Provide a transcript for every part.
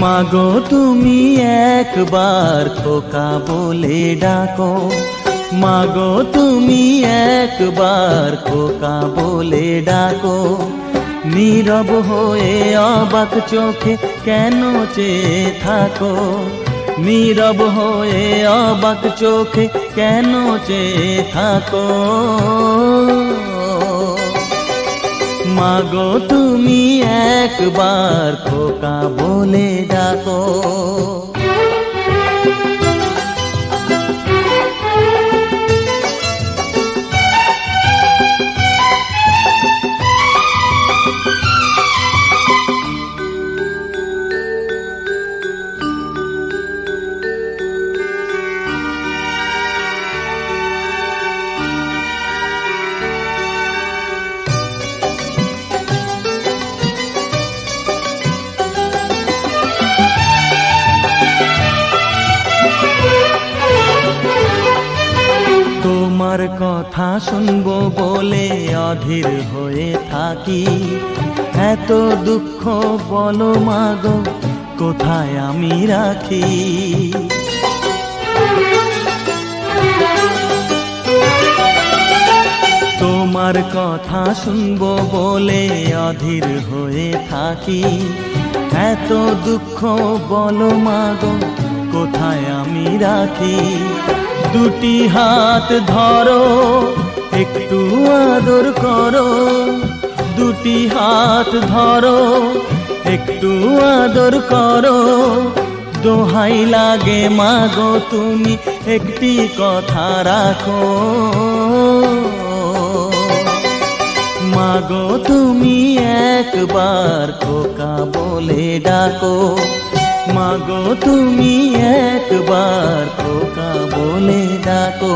মাগো তুমি একবার খোকা বলে ডাকো, মাগো তুমি একবার খোকা বলে ডাকো। নীরব হয়ে অবাক চোখে কেন চেয়ে থাকো, নীরব হয়ে অবাক চোখে কেন চেয়ে থাকো। মাগো তুমি একবার খোকা বলে ডাকো। তোমার কথা শুনবো বলে অধীর হয়ে থাকি, এত দুঃখ বলো মাগো কোথায় আমি রাখি। তোমার কথা শুনবো বলে অধীর হয়ে থাকি, এত দুঃখ বলো মাগো কোথায় আমি রাখি। দুটি হাত ধরো একটু আদর করো, দুটি হাত ধরো একটু আদর করো। দোহাই লাগে মাগো তুমি একটি কথা রাখো, মাগো তুমি একবার খোকা বলে ডাকো, মাগো তুমি একবার খোকা বলে ডাকো।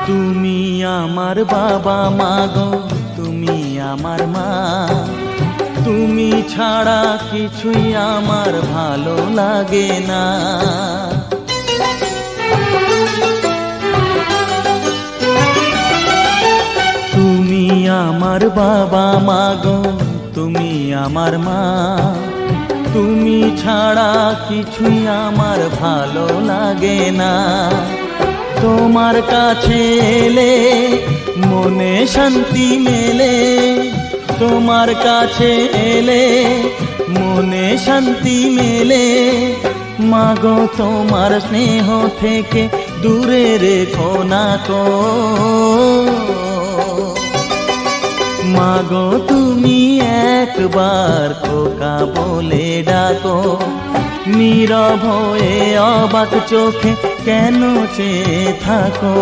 তুমি আমার বাবা মাগো তুমি আমার মা, তুমি ছাড়া কিছুই আমার ভালো লাগে না। তুমি আমার বাবা মাগো তুমি আমার মা, তুমি ছাড়া কিছুই আমার ভালো লাগে না। তোমার কাছে এলে মনে শান্তি মেলে, তোমার কাছে এলে মনে শান্তি মেলে। মাগো তোমার স্নেহ থেকে দূরে রেখো না কো, মাগো তুমি একবার খোকা বলে ডাকো। নীরব হয়ে অবাক চোখে কেন চেয়ে থাকো,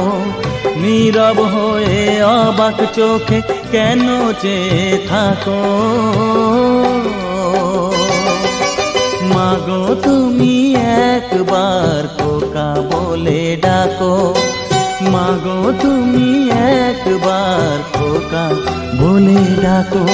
নীরব হয়ে অবাক চোখে কেন চেয়ে থাকো। মাগো তুমি একবার খোকা বলে ডাকো, মাগো তুমি একবার খোকা বলে ডাকো।